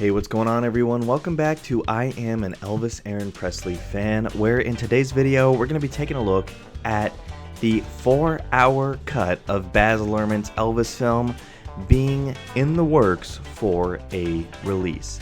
Hey, what's going on everyone? Welcome back to I Am an Elvis Presley Fan, where in today's video we're going to be taking a look at the 4-hour cut of Baz Luhrmann's Elvis film being in the works for a release.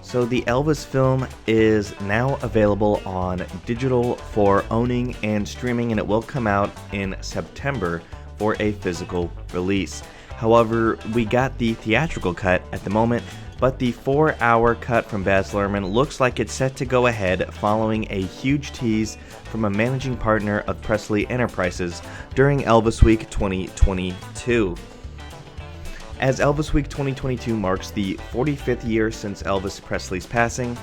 So the Elvis film is now available on digital for owning and streaming, and it will come out in September for a physical release. However, we got the theatrical cut at the moment, but the 4-hour cut from Baz Luhrmann looks like it's set to go ahead following a huge tease from a managing partner of Presley Enterprises during Elvis Week 2022. As Elvis Week 2022 marks the 45th year since Elvis Presley's passing,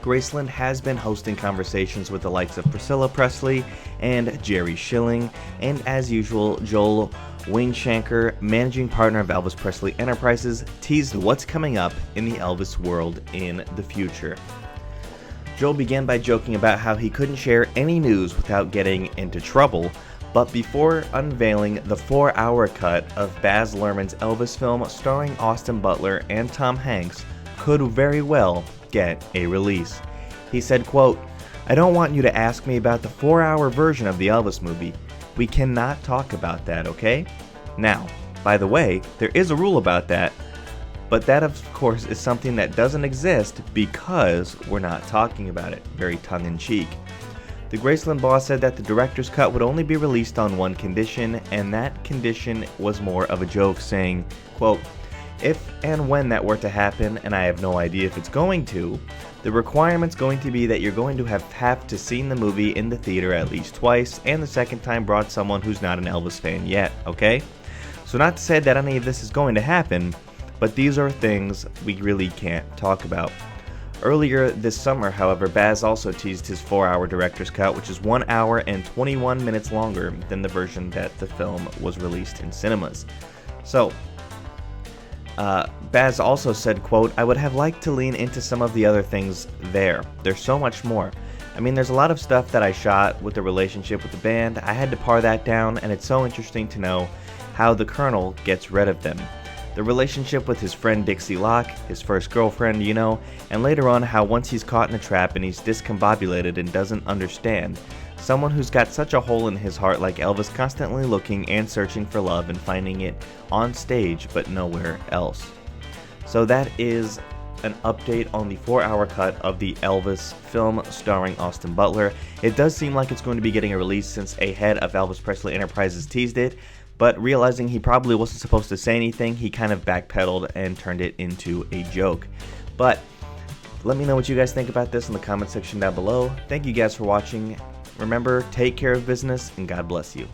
Graceland has been hosting conversations with the likes of Priscilla Presley and Jerry Schilling, and as usual, Joel Waynshanker, managing partner of Elvis Presley Enterprises, teased what's coming up in the Elvis world in the future. Joel began by joking about how he couldn't share any news without getting into trouble, but before unveiling the 4-hour cut of Baz Luhrmann's Elvis film starring Austin Butler and Tom Hanks could very well get a release. He said, quote, "I don't want you to ask me about the 4-hour version of the Elvis movie. We cannot talk about that, okay? Now, by the way, there is a rule about that, but that of course is something that doesn't exist because we're not talking about it." Very tongue-in-cheek. The Graceland boss said that the director's cut would only be released on one condition, and that condition was more of a joke, saying, quote, "If and when that were to happen, and I have no idea if it's going to, the requirement's going to be that you're going to have to seen the movie in the theater at least twice, and the second time brought someone who's not an Elvis fan yet, okay? So not to say that any of this is going to happen, but these are things we really can't talk about." Earlier this summer, however, Baz also teased his 4-hour director's cut, which is 1 hour and 21 minutes longer than the version that the film was released in cinemas. So, Baz also said, quote, "I would have liked to lean into some of the other things there. There's so much more. I mean, there's a lot of stuff that I shot with the relationship with the band. I had to pare that down, and it's so interesting to know how the Colonel gets rid of them. The relationship with his friend Dixie Locke, his first girlfriend, you know, and later on how once he's caught in a trap and he's discombobulated and doesn't understand. Someone who's got such a hole in his heart like Elvis, constantly looking and searching for love and finding it on stage but nowhere else." So that is an update on the 4-hour cut of the Elvis film starring Austin Butler. It does seem like it's going to be getting a release since a head of Elvis Presley Enterprises teased it, but realizing he probably wasn't supposed to say anything, he kind of backpedaled and turned it into a joke. But let me know what you guys think about this in the comment section down below. Thank you guys for watching. Remember, take care of business, and God bless you.